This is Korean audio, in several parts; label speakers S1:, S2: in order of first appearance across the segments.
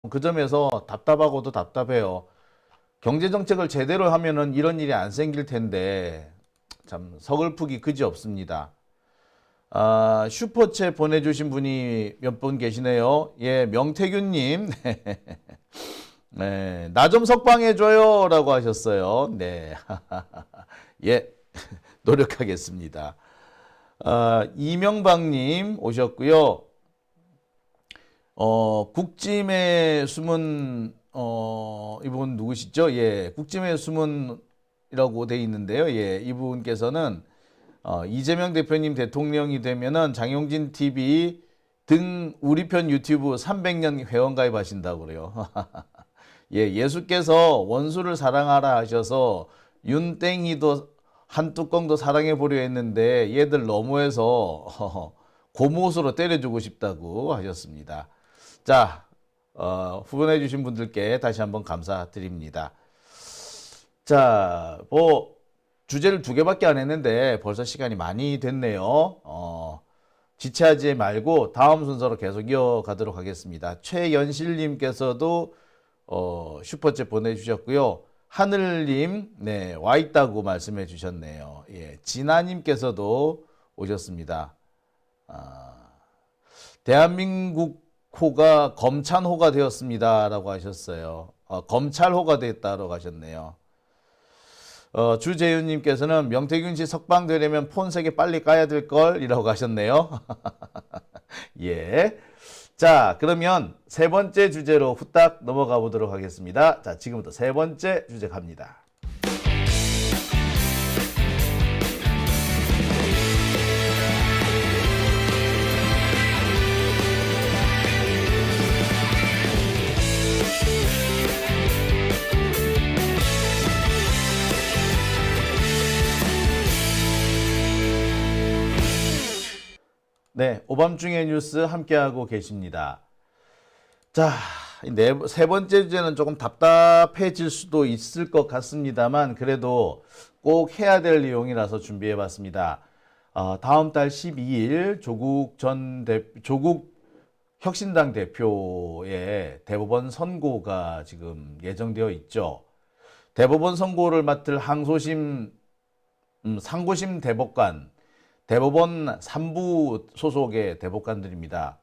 S1: 그 점에서 답답하고도 답답해요. 경제정책을 제대로 하면은 이런 일이 안 생길 텐데 참 서글프기 그지없습니다. 슈퍼챗 보내주신 분이 몇 분 계시네요. 예, 명태균님. 네, 나 좀 석방해줘요 라고 하셨어요. 네. 예, 노력하겠습니다. 이명박님 오셨고요. 국짐의 숨은 이분 누구시죠? 예, 국짐의 숨은이라고 돼 있는데요. 예, 이분께서는 이재명 대표님 대통령이 되면은 장용진 TV 등 우리 편 유튜브 300년 회원 가입하신다고 그래요. 예, 예수께서 원수를 사랑하라 하셔서 윤땡이도 한 뚜껑도 사랑해 보려 했는데 얘들 너무해서 고무옷으로 때려주고 싶다고 하셨습니다. 자, 후원해 주신 분들께 다시 한번 감사드립니다. 자, 뭐 주제를 2개밖에 안 했는데 벌써 시간이 많이 됐네요. 지체하지 말고 다음 순서로 계속 이어가도록 하겠습니다. 최연실님께서도 슈퍼챗 보내주셨고요. 하늘님, 네, 와 있다고 말씀해 주셨네요. 예, 진아님께서도 오셨습니다. 대한민국 호가 검찬호가 되었습니다. 라고 하셨어요. 검찰호가 됐다고 하셨네요. 주재윤님께서는 명태균 씨 석방되려면 폰 3개 빨리 까야 될 걸 이라고 하셨네요. 예. 자, 그러면 3번째 주제로 후딱 넘어가 보도록 하겠습니다. 자, 지금부터 3번째 주제 갑니다. 네, 오밤중의 뉴스 함께하고 계십니다. 자, 3번째 주제는 조금 답답해질 수도 있을 것 같습니다만 그래도 꼭 해야 될 내용이라서 준비해봤습니다. 다음 달 12일 조국 혁신당 대표의 대법원 선고가 지금 예정되어 있죠. 대법원 선고를 맡을 상고심 대법관, 대법원 3부 소속의 대법관들입니다.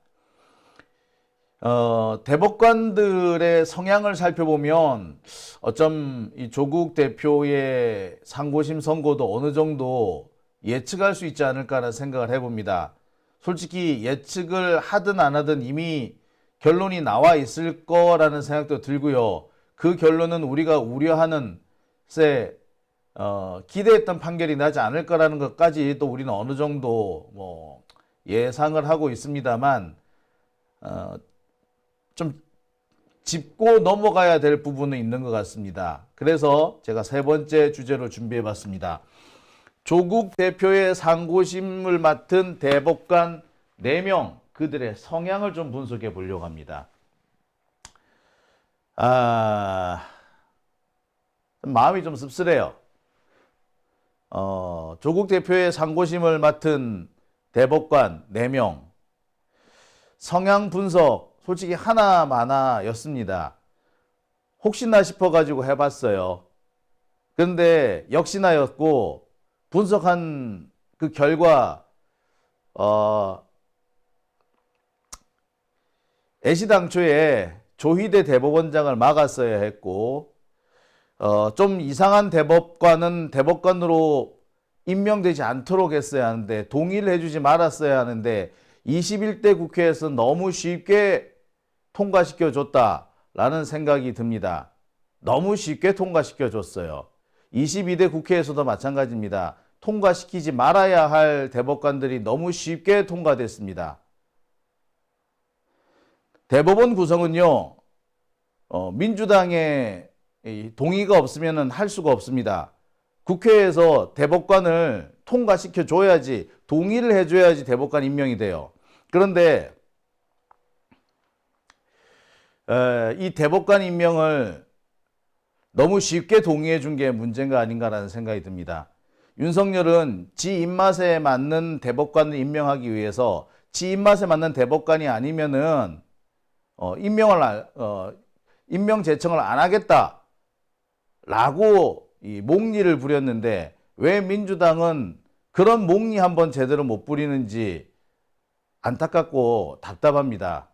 S1: 대법관들의 성향을 살펴보면 어쩜 이 조국 대표의 상고심 선고도 어느 정도 예측할 수 있지 않을까라는 생각을 해봅니다. 솔직히 예측을 하든 안 하든 이미 결론이 나와 있을 거라는 생각도 들고요. 그 결론은 우리가 우려하는 기대했던 판결이 나지 않을 거라는 것까지 또 우리는 어느 정도 뭐 예상을 하고 있습니다만 좀 짚고 넘어가야 될 부분은 있는 것 같습니다. 그래서 제가 3번째 주제로 준비해봤습니다. 조국 대표의 상고심을 맡은 대법관 4명 그들의 성향을 좀 분석해 보려고 합니다. 마음이 좀 씁쓸해요. 조국 대표의 상고심을 맡은 대법관 4명 성향 분석 솔직히 하나마나였습니다. 혹시나 싶어가지고 해봤어요. 그런데 역시나였고 분석한 그 결과 애시당초에 조희대 대법원장을 막았어야 했고 좀 이상한 대법관은 대법관으로 임명되지 않도록 했어야 하는데 동의를 해주지 말았어야 하는데 21대 국회에서 너무 쉽게 통과시켜줬다라는 생각이 듭니다. 너무 쉽게 통과시켜줬어요. 22대 국회에서도 마찬가지입니다. 통과시키지 말아야 할 대법관들이 너무 쉽게 통과됐습니다. 대법원 구성은요, 민주당의 동의가 없으면 할 수가 없습니다. 국회에서 대법관을 통과시켜 줘야지, 동의를 해줘야지 대법관 임명이 돼요. 그런데 이 대법관 임명을 너무 쉽게 동의해 준 게 문제가 아닌가라는 생각이 듭니다. 윤석열은 지 입맛에 맞는 대법관을 임명하기 위해서 지 입맛에 맞는 대법관이 아니면은 임명 제청을 안 하겠다라고 이 몽리를 부렸는데 왜 민주당은 그런 몽리 한번 제대로 못 부리는지 안타깝고 답답합니다.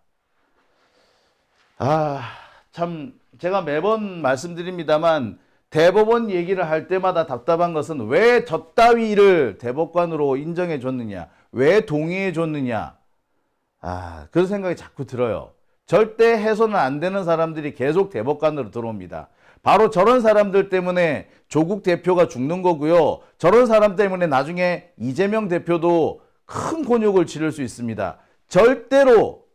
S1: 참 제가 매번 말씀드립니다만 대법원 얘기를 할 때마다 답답한 것은 왜 저 따위를 대법관으로 인정해 줬느냐, 왜 동의해 줬느냐, 그런 생각이 자꾸 들어요. 절대 해소는 안 되는 사람들이 계속 대법관으로 들어옵니다. 바로 저런 사람들 때문에 조국 대표가 죽는 거고요. 저런 사람 때문에 나중에 이재명 대표도 큰 곤욕을 치를 수 있습니다. 절대로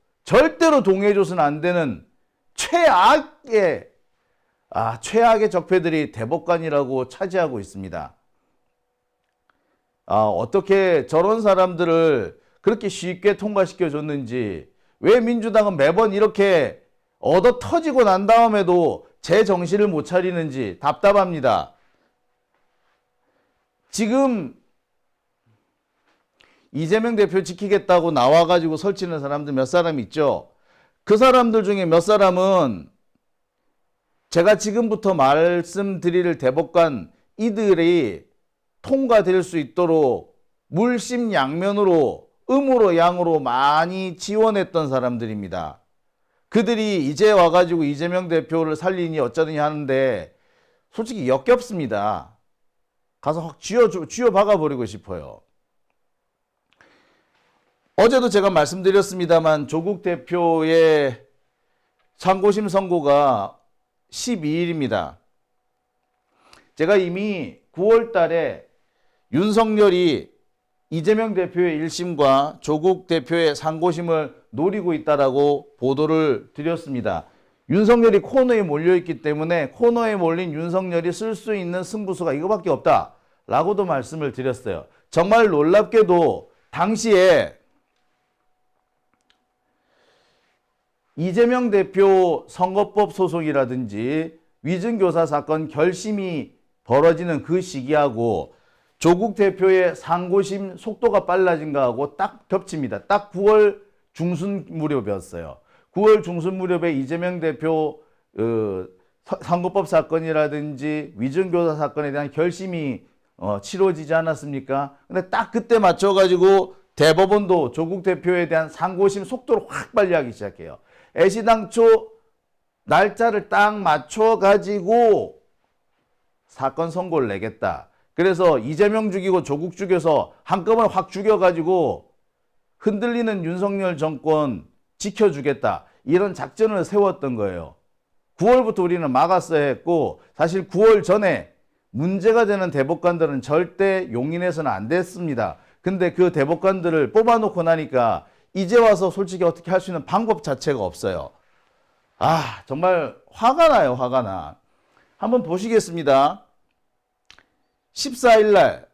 S1: 동의해줘서는 안 되는 최악의 적폐들이 대법관이라고 차지하고 있습니다. 어떻게 저런 사람들을 그렇게 쉽게 통과시켜줬는지, 왜 민주당은 매번 이렇게 얻어 터지고 난 다음에도 제 정신을 못 차리는지 답답합니다. 지금 이재명 대표 지키겠다고 나와가지고 설치는 사람들 몇 사람 있죠. 그 사람들 중에 몇 사람은 제가 지금부터 말씀드릴 대법관 이들이 통과될 수 있도록 물심양면으로 음으로 양으로 많이 지원했던 사람들입니다. 그들이 이제 와가지고 이재명 대표를 살리니 어쩌느니 하는데 솔직히 역겹습니다. 가서 확 쥐어 박아버리고 싶어요. 어제도 제가 말씀드렸습니다만 조국 대표의 상고심 선고가 12일입니다. 제가 이미 9월 달에 윤석열이 이재명 대표의 1심과 조국 대표의 상고심을 노리고 있다라고 보도를 드렸습니다. 윤석열이 코너에 몰려있기 때문에 코너에 몰린 윤석열이 쓸 수 있는 승부수가 이거밖에 없다라고도 말씀을 드렸어요. 정말 놀랍게도 당시에 이재명 대표 선거법 소송이라든지 위증교사 사건 결심이 벌어지는 그 시기하고 조국 대표의 상고심 속도가 빨라진 거하고 딱 겹칩니다. 딱 9월 중순 무렵이었어요. 9월 중순 무렵에 이재명 대표 선거법 사건이라든지 위증교사 사건에 대한 결심이 치러지지 않았습니까? 근데 딱 그때 맞춰가지고 대법원도 조국 대표에 대한 상고심 속도를 확 빨리하기 시작해요. 애시당초 날짜를 딱 맞춰가지고 사건 선고를 내겠다. 그래서 이재명 죽이고 조국 죽여서 한꺼번에 확 죽여가지고 흔들리는 윤석열 정권 지켜주겠다. 이런 작전을 세웠던 거예요. 9월부터 우리는 막았어야 했고 사실 9월 전에 문제가 되는 대법관들은 절대 용인해서는 안 됐습니다. 근데 그 대법관들을 뽑아놓고 나니까 이제 와서 솔직히 어떻게 할 수 있는 방법 자체가 없어요. 정말 화가 나요. 화가 나. 한번 보시겠습니다. 14일 날,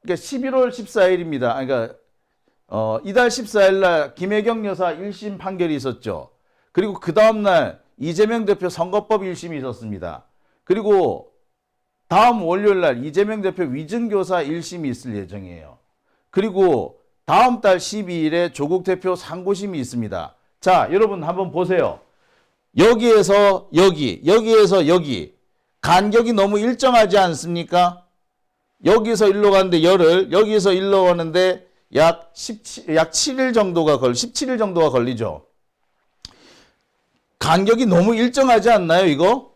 S1: 그러니까 11월 14일입니다. 그러니까 이달 14일 날 김혜경 여사 1심 판결이 있었죠. 그리고 그 다음 날 이재명 대표 선거법 1심이 있었습니다. 그리고 다음 월요일 날 이재명 대표 위증교사 1심이 있을 예정이에요. 그리고 다음 달 12일에 조국 대표 상고심이 있습니다. 자, 여러분 한번 보세요. 여기에서 여기, 여기에서 여기 간격이 너무 일정하지 않습니까? 여기서 일로 가는데 열흘, 여기서 일로 가는데 약 7일 정도가 17일 정도가 걸리죠. 간격이 너무 일정하지 않나요, 이거?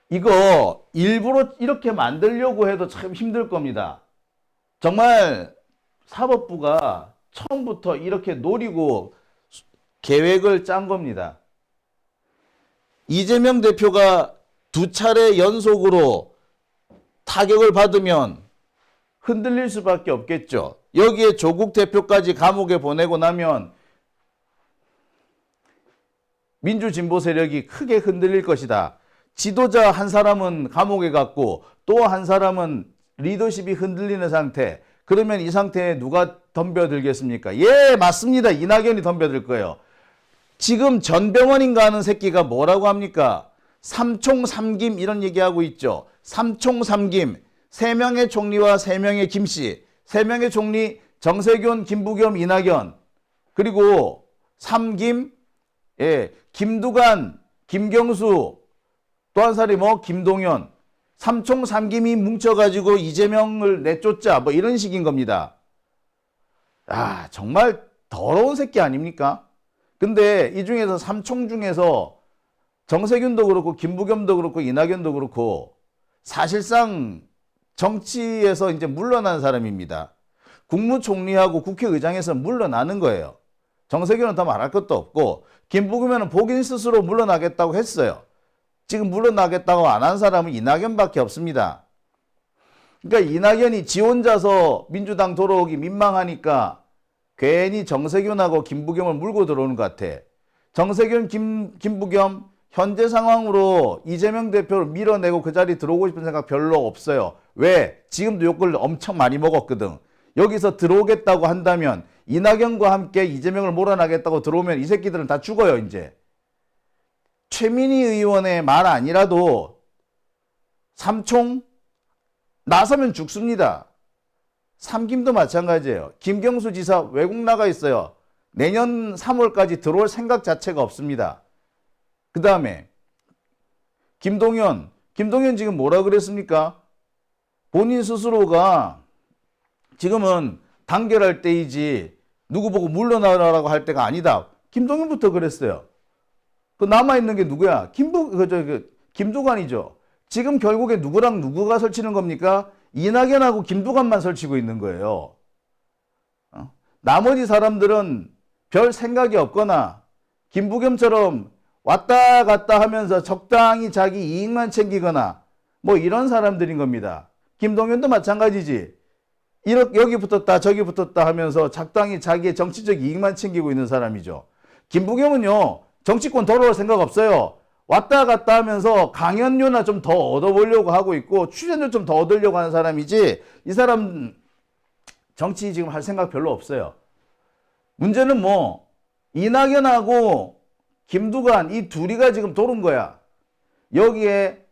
S1: 이거 일부러 이렇게 만들려고 해도 참 힘들 겁니다. 정말 사법부가 처음부터 이렇게 노리고 계획을 짠 겁니다. 이재명 대표가 2차례 연속으로 타격을 받으면 흔들릴 수밖에 없겠죠. 여기에 조국 대표까지 감옥에 보내고 나면 민주진보 세력이 크게 흔들릴 것이다. 지도자 한 사람은 감옥에 갔고 또 한 사람은 리더십이 흔들리는 상태. 그러면 이 상태에 누가 덤벼들겠습니까? 예, 맞습니다. 이낙연이 덤벼들 거예요. 지금 전병헌인가 하는 새끼가 뭐라고 합니까? 삼총삼김 이런 얘기하고 있죠. 삼총삼김. 3명의 총리와 3명의 김씨. 3명의 총리 정세균, 김부겸, 이낙연, 그리고 삼김, 예, 김두관, 김경수, 또 한 사람이 뭐 김동연, 삼총 삼김이 뭉쳐가지고 이재명을 내쫓자, 뭐 이런 식인 겁니다. 아, 정말 더러운 새끼 아닙니까? 근데 이 중에서 삼총 중에서 정세균도 그렇고 김부겸도 그렇고 이낙연도 그렇고 사실상 정치에서 이제 물러난 사람입니다. 국무총리하고 국회의장에서 물러나는 거예요. 정세균은 더 말할 것도 없고 김부겸은 본인 스스로 물러나겠다고 했어요. 지금 물러나겠다고 안 한 사람은 이낙연밖에 없습니다. 그러니까 이낙연이 지 혼자서 민주당 돌아오기 민망하니까 괜히 정세균하고 김부겸을 물고 들어오는 것 같아. 정세균, 김부겸 현재 상황으로 이재명 대표를 밀어내고 그 자리에 들어오고 싶은 생각 별로 없어요. 왜? 지금도 욕을 엄청 많이 먹었거든. 여기서 들어오겠다고 한다면 이낙연과 함께 이재명을 몰아나겠다고 들어오면 이 새끼들은 다 죽어요, 이제. 최민희 의원의 말 아니라도 삼총 나서면 죽습니다. 삼김도 마찬가지예요. 김경수 지사 외국 나가 있어요. 내년 3월까지 들어올 생각 자체가 없습니다. 그 다음에 김동연 지금 뭐라 그랬습니까? 본인 스스로가 지금은 단결할 때이지 누구 보고 물러나라고 할 때가 아니다. 김동연부터 그랬어요. 그 남아있는 게 누구야? 김두관이죠. 지금 결국에 누구랑 누구가 설치는 겁니까? 이낙연하고 김두관만 설치고 있는 거예요. 나머지 사람들은 별 생각이 없거나 김부겸처럼 왔다 갔다 하면서 적당히 자기 이익만 챙기거나 뭐 이런 사람들인 겁니다. 김동연도 마찬가지지. 여기 붙었다 저기 붙었다 하면서 적당히 자기의 정치적 이익만 챙기고 있는 사람이죠. 김부겸은요. 정치권 돌아올 생각 없어요. 왔다 갔다 하면서 강연료나 좀 더 얻어보려고 하고 있고 출연료 좀 더 얻으려고 하는 사람이지 이 사람 정치 지금 할 생각 별로 없어요. 문제는 뭐 이낙연하고 김두관 이 둘이가 지금 도는 거야. 여기에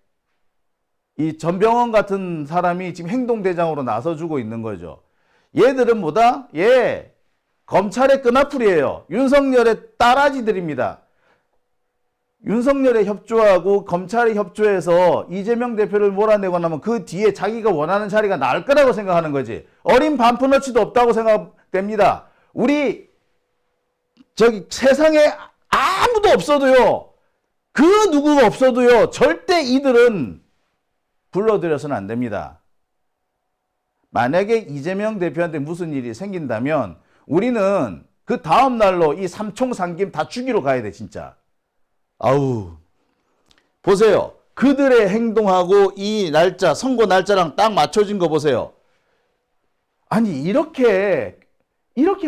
S1: 이 전병헌 같은 사람이 지금 행동대장으로 나서주고 있는 거죠. 얘들은 뭐다? 검찰의 끈앞풀이에요. 윤석열의 따라지들입니다. 윤석열에 협조하고 검찰에 협조해서 이재명 대표를 몰아내고 나면 그 뒤에 자기가 원하는 자리가 나을 거라고 생각하는 거지. 어린 반푼어치도 없다고 생각됩니다. 우리 세상에 아무도 없어도요. 그 누구가 없어도요. 절대 이들은 불러들여서는 안 됩니다. 만약에 이재명 대표한테 무슨 일이 생긴다면 우리는 그 다음 날로 이 삼총 삼김 다 죽이러 가야 돼 진짜. 아우 보세요. 그들의 행동하고 이 날짜 선거 날짜랑 딱 맞춰진 거 보세요. 아니 이렇게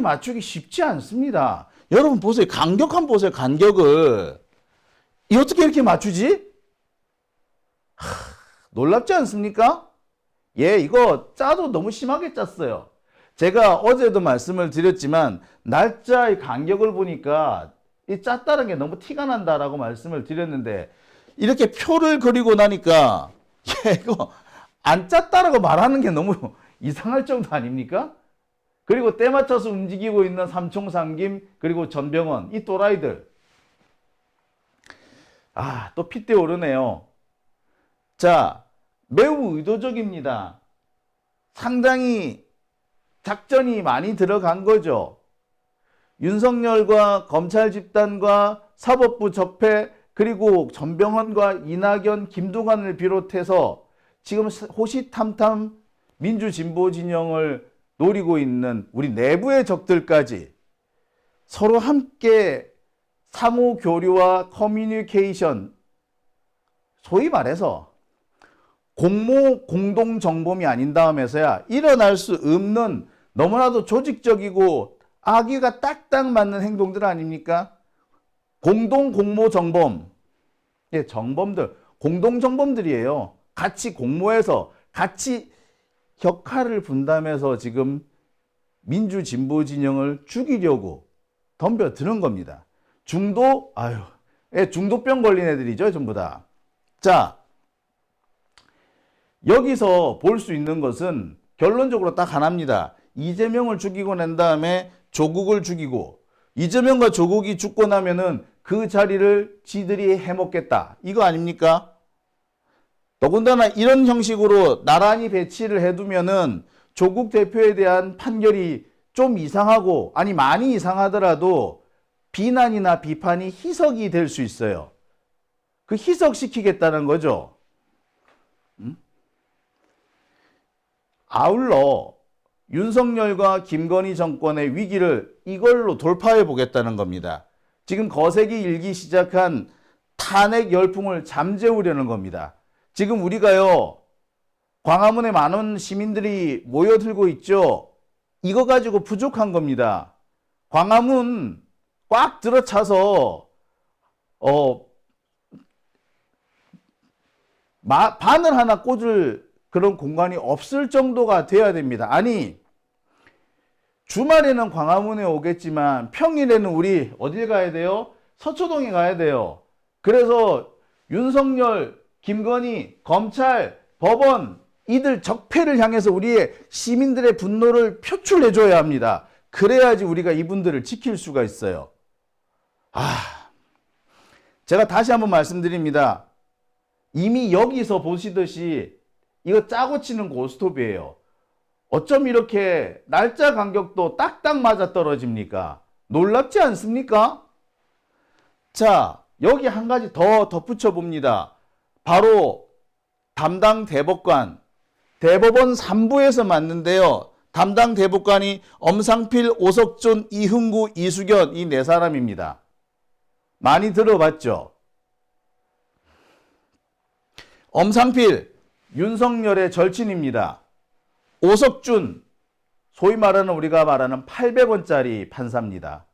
S1: 맞추기 쉽지 않습니다. 여러분 보세요. 간격 한번 보세요. 간격을. 이 어떻게 이렇게 맞추지? 놀랍지 않습니까? 이거 짜도 너무 심하게 짰어요. 제가 어제도 말씀을 드렸지만 날짜의 간격을 보니까 이 짰다는 게 너무 티가 난다라고 말씀을 드렸는데 이렇게 표를 그리고 나니까 이거 안 짰다라고 말하는 게 너무 이상할 정도 아닙니까? 그리고 때 맞춰서 움직이고 있는 삼총 삼김 그리고 전병헌 이 또라이들 또 핏대 오르네요. 자, 매우 의도적입니다. 상당히 작전이 많이 들어간 거죠. 윤석열과 검찰 집단과 사법부 접해 그리고 전병헌과 이낙연, 김두관을 비롯해서 지금 호시탐탐 민주진보 진영을 노리고 있는 우리 내부의 적들까지 서로 함께 상호 교류와 커뮤니케이션, 소위 말해서 공동 정범이 아닌 다음에서야 일어날 수 없는 너무나도 조직적이고 악의가 딱딱 맞는 행동들 아닙니까? 공동 공모 정범. 정범들, 공동 정범들이에요. 같이 공모해서 같이 역할을 분담해서 지금 민주 진보 진영을 죽이려고 덤벼드는 겁니다. 중도병 걸린 애들이죠, 전부 다. 자, 여기서 볼 수 있는 것은 결론적으로 딱 하나입니다. 이재명을 죽이고 난 다음에 조국을 죽이고 이재명과 조국이 죽고 나면은 그 자리를 지들이 해먹겠다. 이거 아닙니까? 더군다나 이런 형식으로 나란히 배치를 해두면은 조국 대표에 대한 판결이 좀 이상하고 아니 많이 이상하더라도 비난이나 비판이 희석이 될 수 있어요. 그 희석시키겠다는 거죠. 아울러 윤석열과 김건희 정권의 위기를 이걸로 돌파해 보겠다는 겁니다. 지금 거세게 일기 시작한 탄핵 열풍을 잠재우려는 겁니다. 지금 우리가요, 광화문에 많은 시민들이 모여들고 있죠. 이거 가지고 부족한 겁니다. 광화문 꽉 들어차서 바늘 하나 꽂을 그런 공간이 없을 정도가 돼야 됩니다. 아니, 주말에는 광화문에 오겠지만 평일에는 우리 어딜 가야 돼요? 서초동에 가야 돼요. 그래서 윤석열, 김건희, 검찰, 법원 이들 적폐를 향해서 우리의 시민들의 분노를 표출해 줘야 합니다. 그래야지 우리가 이분들을 지킬 수가 있어요. 제가 다시 한번 말씀드립니다. 이미 여기서 보시듯이 이거 짜고 치는 고스톱이에요. 어쩜 이렇게 날짜 간격도 딱딱 맞아 떨어집니까? 놀랍지 않습니까? 자, 여기 한 가지 더 덧붙여 봅니다. 바로 담당 대법관, 대법원 3부에서 맞는데요. 담당 대법관이 엄상필, 오석준, 이흥구, 이수견 이 네 사람입니다. 많이 들어봤죠? 엄상필, 윤석열의 절친입니다. 오석준, 소위 말하는 우리가 말하는 800원짜리 판사입니다.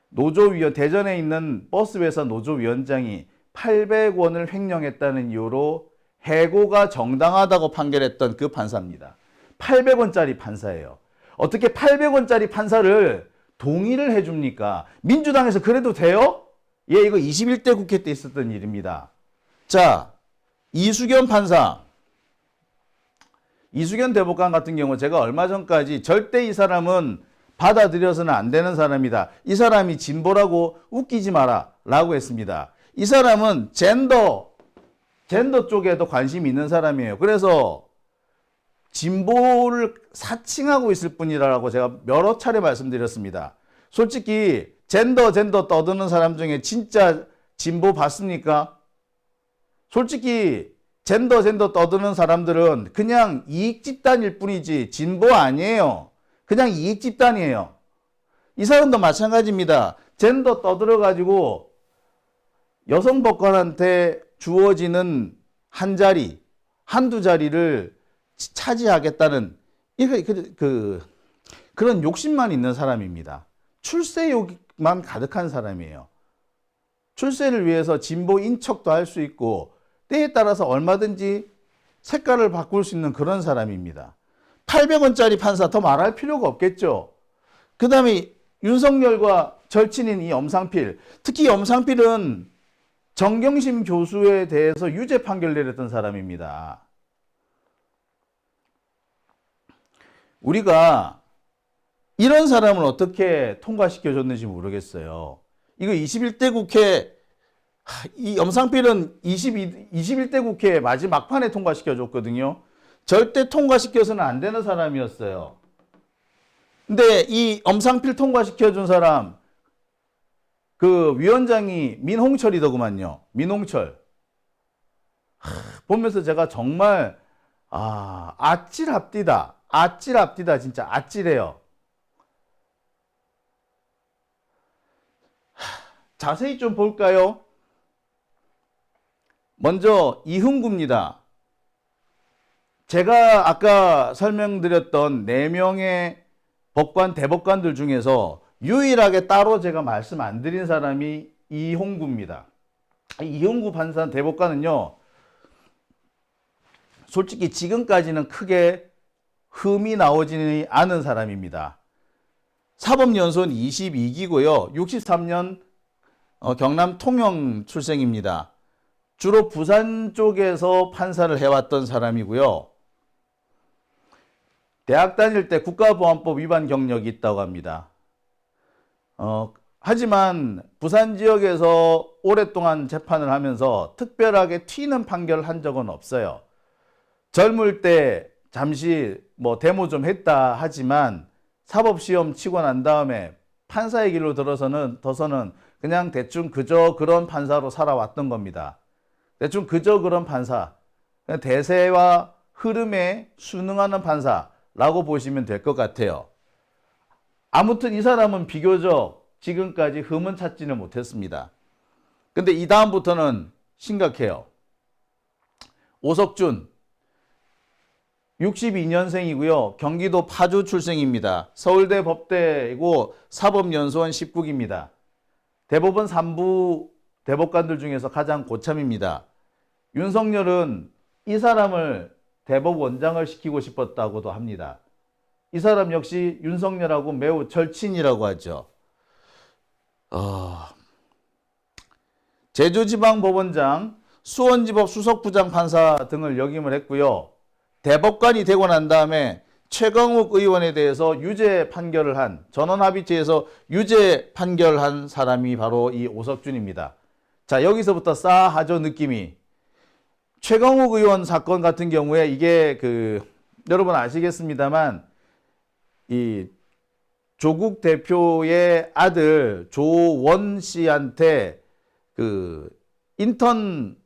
S1: 노조위원, 대전에 있는 버스회사 노조위원장이 800원을 횡령했다는 이유로 해고가 정당하다고 판결했던 그 판사입니다. 800원짜리 판사예요. 어떻게 800원짜리 판사를 동의를 해줍니까? 민주당에서 그래도 돼요? 예, 이거 21대 국회 때 있었던 일입니다. 자, 이수견 판사, 이수견 대법관 같은 경우 제가 얼마 전까지 절대 이 사람은 받아들여서는 안 되는 사람이다. 이 사람이 진보라고 웃기지 마라 라고 했습니다. 이 사람은 젠더 쪽에도 관심이 있는 사람이에요. 그래서 진보를 사칭하고 있을 뿐이라고 제가 여러 차례 말씀드렸습니다. 솔직히 젠더 떠드는 사람 중에 진짜 진보 봤습니까? 솔직히 젠더 떠드는 사람들은 그냥 이익 집단일 뿐이지 진보 아니에요. 그냥 이익 집단이에요. 이 사람도 마찬가지입니다. 젠더 떠들어가지고 여성 법관한테 주어지는 한 자리, 한두 자리를 차지하겠다는 그런 욕심만 있는 사람입니다. 출세욕만 가득한 사람이에요. 출세를 위해서 진보 인척도 할 수 있고 때에 따라서 얼마든지 색깔을 바꿀 수 있는 그런 사람입니다. 800원짜리 판사 더 말할 필요가 없겠죠. 그 다음에 윤석열과 절친인 이 엄상필, 특히 엄상필은 정경심 교수에 대해서 유죄 판결 내렸던 사람입니다. 우리가 이런 사람을 어떻게 통과시켜줬는지 모르겠어요. 이거 21대 국회, 이 엄상필은 21대 국회 마지막 판에 통과시켜줬거든요. 절대 통과시켜서는 안 되는 사람이었어요. 근데 이 엄상필 통과시켜준 사람, 그 위원장이 민홍철이더구만요. 민홍철. 보면서 제가 정말 아찔합디다. 진짜 아찔해요. 자세히 좀 볼까요? 먼저 이흥구입니다. 제가 아까 설명드렸던 4명의 대법관들 중에서 유일하게 따로 제가 말씀 안 드린 사람이 이홍구입니다. 이홍구 판사 대법관은요, 솔직히 지금까지는 크게 흠이 나오지는 않은 사람입니다. 사법연수원 22기고요. 63년 경남 통영 출생입니다. 주로 부산 쪽에서 판사를 해왔던 사람이고요. 대학 다닐 때 국가보안법 위반 경력이 있다고 합니다. 하지만 부산 지역에서 오랫동안 재판을 하면서 특별하게 튀는 판결을 한 적은 없어요. 젊을 때 잠시 뭐 데모 좀 했다 하지만 사법시험 치고 난 다음에 판사의 길로 더서는 그냥 대충 그저 그런 판사로 살아왔던 겁니다. 대충 그저 그런 판사, 대세와 흐름에 순응하는 판사라고 보시면 될 것 같아요. 아무튼 이 사람은 비교적 지금까지 흠은 찾지는 못했습니다. 근데 이 다음부터는 심각해요. 오석준 62년생이고요. 경기도 파주 출생입니다. 서울대 법대이고 사법연수원 10국입니다. 대법원 3부 대법관들 중에서 가장 고참입니다. 윤석열은 이 사람을 대법원장을 시키고 싶었다고도 합니다. 이 사람 역시 윤석열하고 매우 절친이라고 하죠. 제주지방법원장, 수원지법 수석부장 판사 등을 역임을 했고요. 대법관이 되고 난 다음에 최강욱 의원에 대해서 유죄 판결을 한, 전원합의체에서 유죄 판결한 사람이 바로 이 오석준입니다. 자, 여기서부터 싸하죠, 느낌이. 최강욱 의원 사건 같은 경우에 이게 여러분 아시겠습니다만 이 조국 대표의 아들 조원 씨한테 인턴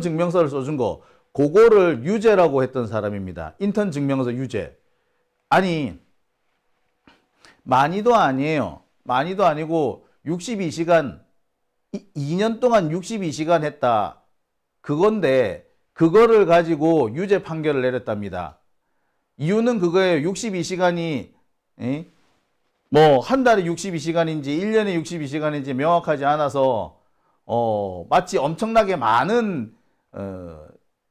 S1: 증명서를 써준 거, 그거를 유죄라고 했던 사람입니다. 인턴 증명서 유죄. 아니, 많이도 아니에요. 많이도 아니고 62시간, 2년 동안 62시간 했다. 그건데 그거를 가지고 유죄 판결을 내렸답니다. 이유는 그거예요. 62시간이 뭐 한 달에 62시간인지 1년에 62시간인지 명확하지 않아서 마치 엄청나게 많은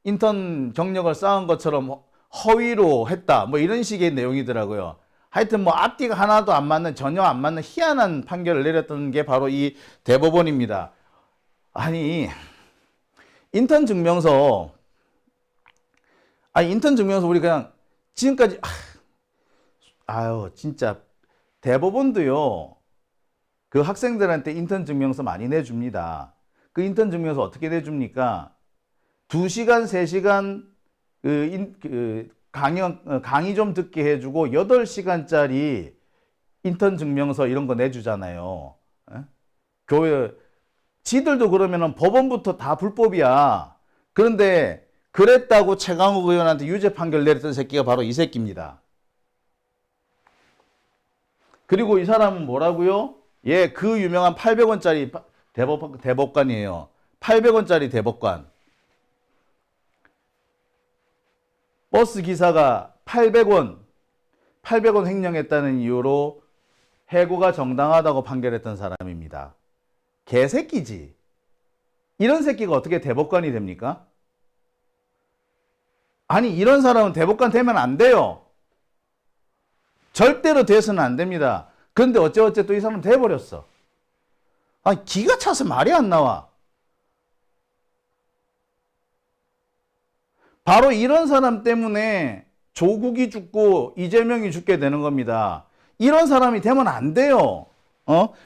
S1: 인턴 경력을 쌓은 것처럼 허위로 했다. 뭐 이런 식의 내용이더라고요. 하여튼 뭐 앞뒤가 하나도 안 맞는, 전혀 안 맞는 희한한 판결을 내렸던 게 바로 이 대법원입니다. 아니, 인턴 증명서 우리 그냥 지금까지 진짜 대법원도요, 그 학생들한테 인턴 증명서 많이 내줍니다. 그 인턴 증명서 어떻게 내줍니까? 2시간, 3시간 강의 좀 듣게 해주고 8시간짜리 인턴 증명서 이런 거 내주잖아요. 교회, 지들도 그러면은 법원부터 다 불법이야. 그런데 그랬다고 최강욱 의원한테 유죄 판결 내렸던 새끼가 바로 이 새끼입니다. 그리고 이 사람은 뭐라고요? 그 유명한 800원짜리 대법관이에요. 800원짜리 대법관. 버스 기사가 800원 횡령했다는 이유로 해고가 정당하다고 판결했던 사람입니다. 개새끼지. 이런 새끼가 어떻게 대법관이 됩니까? 아니, 이런 사람은 대법관 되면 안 돼요. 절대로 돼서는 안 됩니다. 그런데 어째 또 이 사람은 돼버렸어. 아니, 기가 차서 말이 안 나와. 바로 이런 사람 때문에 조국이 죽고 이재명이 죽게 되는 겁니다. 이런 사람이 되면 안 돼요.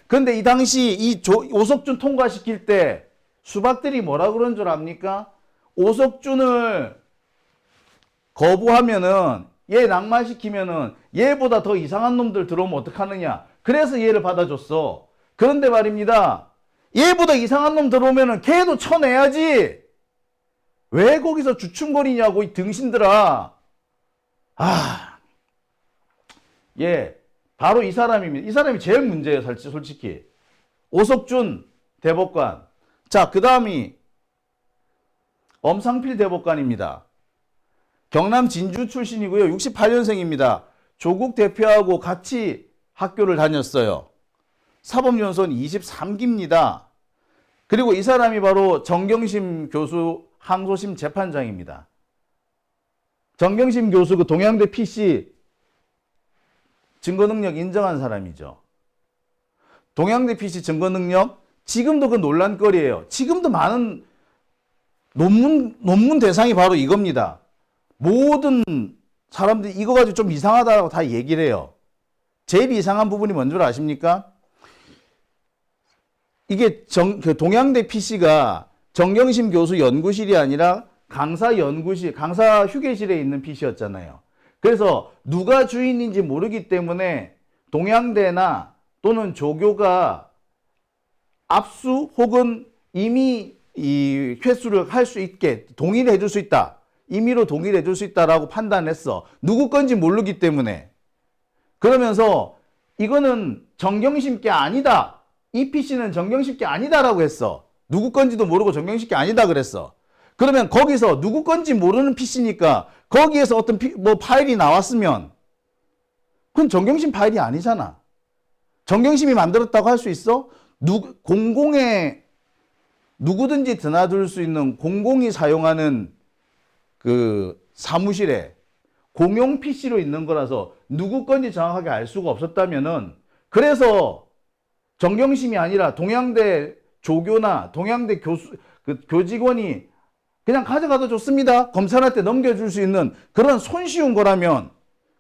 S1: 근데 이 당시 오석준 통과시킬 때 수박들이 뭐라 그런 줄 압니까? 오석준을 거부하면은, 얘 낙마시키면은 얘보다 더 이상한 놈들 들어오면 어떡하느냐. 그래서 얘를 받아줬어. 그런데 말입니다, 얘보다 이상한 놈 들어오면은 걔도 쳐내야지. 왜 거기서 주춤거리냐고, 이 등신들아. 바로 이 사람입니다. 이 사람이 제일 문제예요, 솔직히. 오석준 대법관. 자, 그 다음이 엄상필 대법관입니다. 경남 진주 출신이고요. 68년생입니다. 조국 대표하고 같이 학교를 다녔어요. 사법연수원 23기입니다. 그리고 이 사람이 바로 정경심 교수 항소심 재판장입니다. 정경심 교수, 그 동양대 PC 증거능력 인정한 사람이죠. 동양대 PC 증거능력, 지금도 그 논란거리예요. 지금도 많은 논문 대상이 바로 이겁니다. 모든 사람들이 이거 가지고 좀 이상하다고 다 얘기를 해요. 제일 이상한 부분이 뭔 줄 아십니까? 이게 그 동양대 PC가 정경심 교수 연구실이 아니라 강사 연구실, 강사 휴게실에 있는 PC였잖아요. 그래서 누가 주인인지 모르기 때문에 동양대나 또는 조교가 압수 혹은 이미 이 회수를 할 수 있게 동의를 해줄 수 있다. 임의로 동의를 해줄 수 있다라고 판단했어. 누구 건지 모르기 때문에. 그러면서 이거는 정경심 게 아니다. 이 PC는 정경심 게 아니다라고 했어. 누구 건지도 모르고 정경심 게 아니다 그랬어. 그러면 거기서 누구 건지 모르는 PC니까 거기에서 어떤 파일이 나왔으면 그건 정경심 파일이 아니잖아. 정경심이 만들었다고 할 수 있어? 공공의 누구든지 드나들 수 있는 공공이 사용하는 그 사무실에 공용 PC로 있는 거라서 누구 건지 정확하게 알 수가 없었다면은 그래서 정경심이 아니라 동양대 조교나 동양대 교직원이 그냥 가져가도 좋습니다. 검찰한테 넘겨줄 수 있는 그런 손쉬운 거라면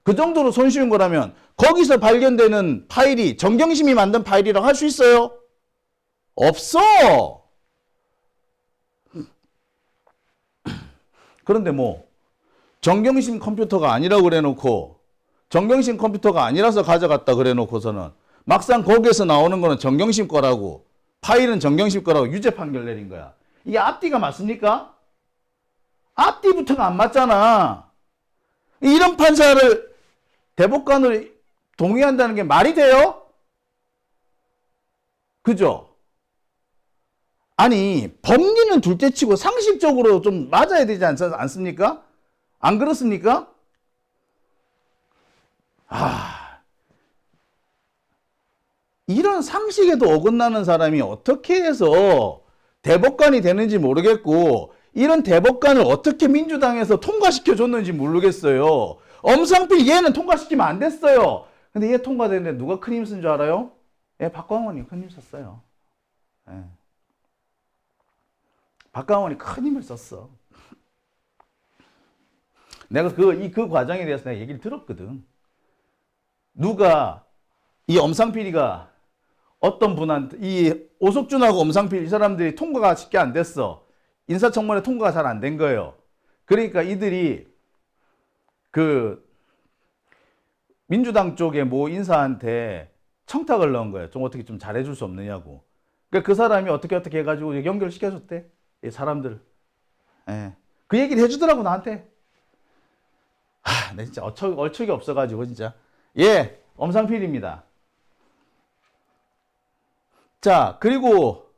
S1: 그 정도로 손쉬운 거라면 거기서 발견되는 파일이 정경심이 만든 파일이라고 할 수 있어요? 없어. 그런데 정경심 컴퓨터가 아니라고 그래 놓고 정경심 컴퓨터가 아니라서 가져갔다 그래 놓고서는 막상 거기에서 나오는 거는 정경심 거라고 파일은 정경심 거라고 유죄 판결 내린 거야. 이게 앞뒤가 맞습니까? 앞뒤부터가 안 맞잖아. 이런 판사를 대법관으로 동의한다는 게 말이 돼요? 그죠? 아니 법리는 둘째치고 상식적으로 좀 맞아야 되지 않습니까? 안 그렇습니까? 이런 상식에도 어긋나는 사람이 어떻게 해서 대법관이 되는지 모르겠고 이런 대법관을 어떻게 민주당에서 통과시켜 줬는지 모르겠어요. 엄상필 얘는 통과시키면 안 됐어요. 근데 얘 통과됐는데 누가 큰 힘 쓴 줄 알아요? 박광원이 큰 힘 썼어요. 예. 박광원이 큰 힘을 썼어. 내가 그 과정에 대해서 내가 얘기를 들었거든. 이 엄상필이가 어떤 분한테, 이 오석준하고 엄상필 이 사람들이 통과가 쉽게 안 됐어. 인사청문회 통과가 잘 안 된 거예요. 그러니까 이들이 민주당 쪽에 인사한테 청탁을 넣은 거예요. 좀 어떻게 좀 잘해줄 수 없느냐고. 그러니까 그 사람이 어떻게 해가지고 연결시켜줬대. 이 사람들. 예. 그 얘기를 해주더라고, 나한테. 내 진짜 얼척이 없어가지고, 진짜. 예, 엄상필입니다. 자, 그리고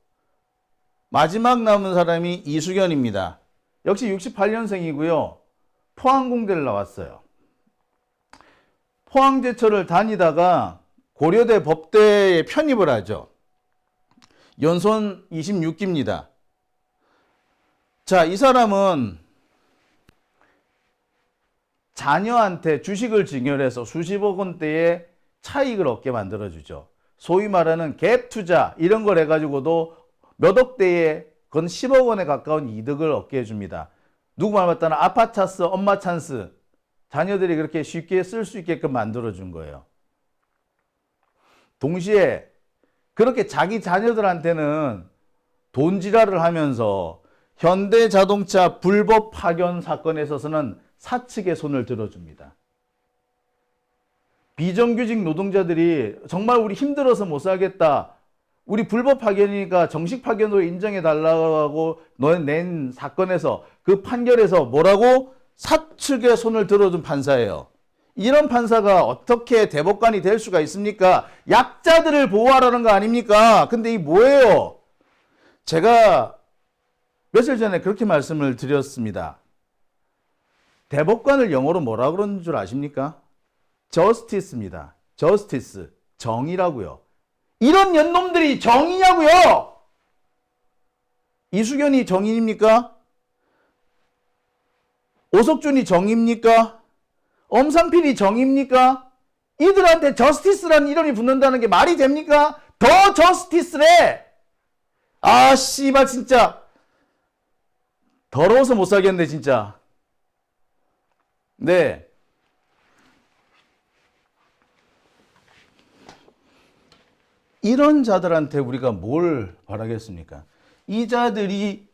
S1: 마지막 남은 사람이 이수견입니다. 역시 68년생이고요. 포항공대를 나왔어요. 포항제철을 다니다가 고려대 법대에 편입을 하죠. 연손 26기입니다. 자, 이 사람은 자녀한테 주식을 증여해서 수십억 원대의 차익을 얻게 만들어주죠. 소위 말하는 갭 투자 이런 걸 해가지고도 몇 억대의 건 10억 원에 가까운 이득을 얻게 해줍니다. 누구 말 맞다는 아빠 찬스, 엄마 찬스 자녀들이 그렇게 쉽게 쓸 수 있게끔 만들어준 거예요. 동시에 그렇게 자기 자녀들한테는 돈지랄을 하면서 현대자동차 불법 파견 사건에 있어서는 사측의 손을 들어줍니다. 비정규직 노동자들이 정말 우리 힘들어서 못 살겠다. 우리 불법 파견이니까 정식 파견으로 인정해 달라고 낸 사건에서 그 판결에서 뭐라고? 사측의 손을 들어준 판사예요. 이런 판사가 어떻게 대법관이 될 수가 있습니까? 약자들을 보호하라는 거 아닙니까? 근데 이 뭐예요? 제가 며칠 전에 그렇게 말씀을 드렸습니다. 대법관을 영어로 뭐라 그러는 줄 아십니까? 저스티스입니다. 저스티스. 정의라고요. 이런 년놈들이 정의냐고요? 이수견이 정의입니까? 오석준이 정의입니까? 엄상필이 정의입니까? 이들한테 저스티스라는 이름이 붙는다는 게 말이 됩니까? 더 저스티스래! 아, 씨발, 진짜. 더러워서 못 살겠네, 진짜. 네. 이런 자들한테 우리가 뭘 바라겠습니까? 이 자들이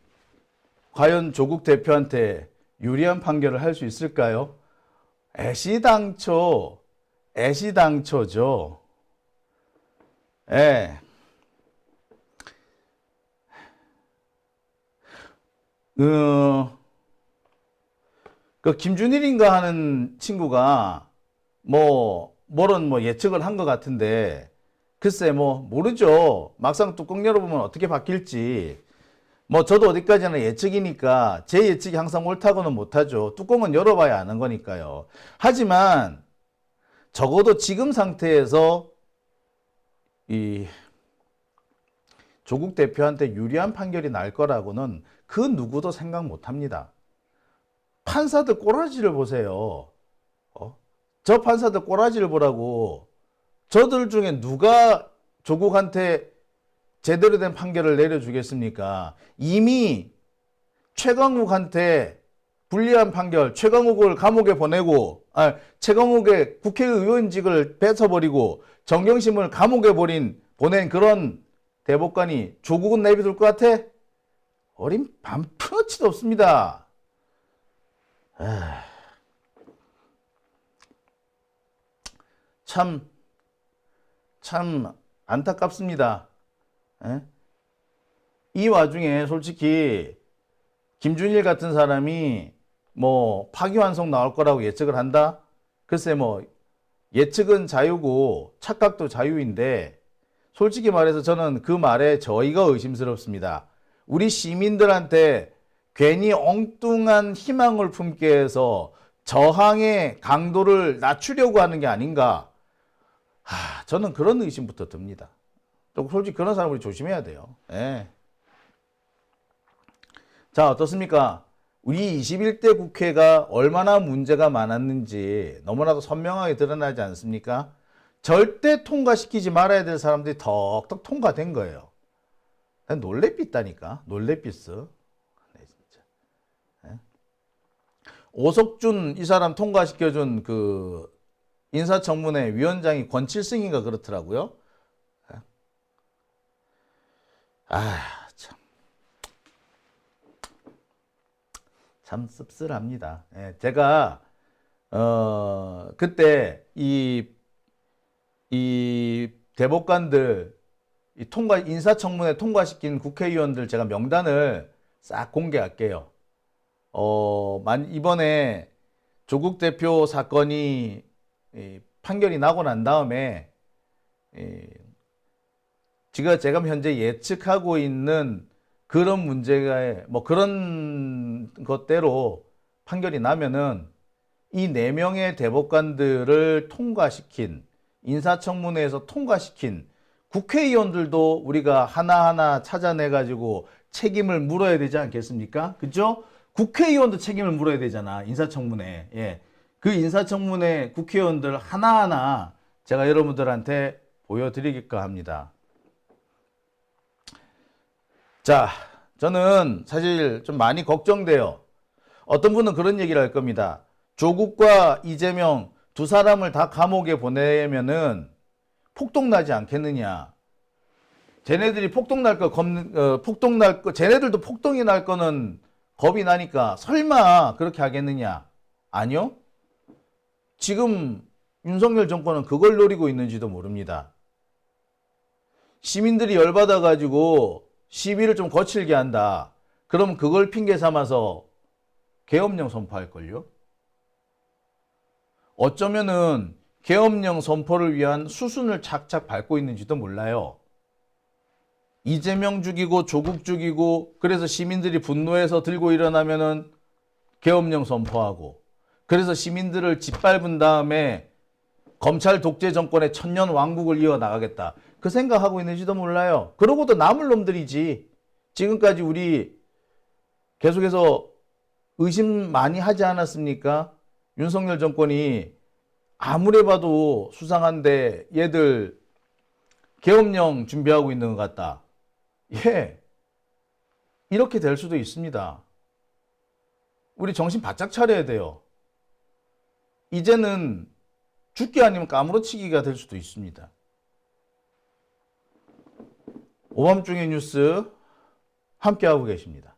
S1: 과연 조국 대표한테 유리한 판결을 할 수 있을까요? 애시당초죠. 예. 그 김준일인가 하는 친구가 뭐런 예측을 한 것 같은데 글쎄 모르죠. 막상 뚜껑 열어보면 어떻게 바뀔지. 저도 어디까지나 예측이니까 제 예측이 항상 옳다고는 못하죠. 뚜껑은 열어봐야 아는 거니까요. 하지만 적어도 지금 상태에서 이 조국 대표한테 유리한 판결이 날 거라고는 그 누구도 생각 못 합니다. 판사들 꼬라지를 보세요. 저 판사들 꼬라지를 보라고. 저들 중에 누가 조국한테 제대로 된 판결을 내려주겠습니까? 이미 최강욱한테 불리한 판결, 최강욱을 감옥에 보내고, 최강욱의 국회의원직을 뺏어버리고 정경심을 감옥에 보낸 그런 대법관이 조국은 내비둘 것 같아? 어린 반푼어치도 없습니다. 참 안타깝습니다. 이 와중에 솔직히 김준일 같은 사람이 파기환송 나올 거라고 예측을 한다? 글쎄 예측은 자유고 착각도 자유인데 솔직히 말해서 저는 그 말에 저희가 의심스럽습니다. 우리 시민들한테 괜히 엉뚱한 희망을 품게 해서 저항의 강도를 낮추려고 하는 게 아닌가. 저는 그런 의심부터 듭니다. 또 솔직히 그런 사람 우리 조심해야 돼요. 예. 자, 어떻습니까? 우리 21대 국회가 얼마나 문제가 많았는지 너무나도 선명하게 드러나지 않습니까? 절대 통과시키지 말아야 될 사람들이 덕덕 통과된 거예요. 놀래빛다니까. 놀래빛어. 네, 진짜. 예? 오석준 이 사람 통과시켜준 그 인사청문회 위원장이 권칠승인가 그렇더라고요. 참 씁쓸합니다. 예, 제가 그때 이 대법관들 인사청문회 통과시킨 국회의원들 제가 명단을 싹 공개할게요. 이번에 조국 대표 사건이 판결이 나고 난 다음에 제가 현재 예측하고 있는 그런 문제가 그런 것대로 판결이 나면은 이 4명의 대법관들을 통과시킨 인사청문회에서 통과시킨 국회의원들도 우리가 하나하나 찾아내 가지고 책임을 물어야 되지 않겠습니까? 그죠? 국회의원도 책임을 물어야 되잖아. 인사청문회. 예. 그 인사청문회 국회의원들 하나하나 제가 여러분들한테 보여드리겠까 합니다. 자, 저는 사실 좀 많이 걱정돼요. 어떤 분은 그런 얘기를 할 겁니다. 조국과 이재명 두 사람을 다 감옥에 보내면은 폭동나지 않겠느냐. 쟤네들이 쟤네들도 폭동이 날 거는 겁이 나니까 설마 그렇게 하겠느냐. 아니요. 지금 윤석열 정권은 그걸 노리고 있는지도 모릅니다. 시민들이 열받아가지고 시위를 좀 거칠게 한다. 그럼 그걸 핑계 삼아서 계엄령 선포할걸요? 어쩌면은 계엄령 선포를 위한 수순을 착착 밟고 있는지도 몰라요. 이재명 죽이고 조국 죽이고 그래서 시민들이 분노해서 들고 일어나면은 계엄령 선포하고 그래서 시민들을 짓밟은 다음에 검찰 독재 정권의 천년 왕국을 이어나가겠다. 그 생각하고 있는지도 몰라요. 그러고도 남을 놈들이지. 지금까지 우리 계속해서 의심 많이 하지 않았습니까? 윤석열 정권이 아무리 봐도 수상한데 얘들 계엄령 준비하고 있는 것 같다. 예, 이렇게 될 수도 있습니다. 우리 정신 바짝 차려야 돼요. 이제는 죽기 아니면 까무러치기가 될 수도 있습니다. 오밤중의 뉴스 함께하고 계십니다.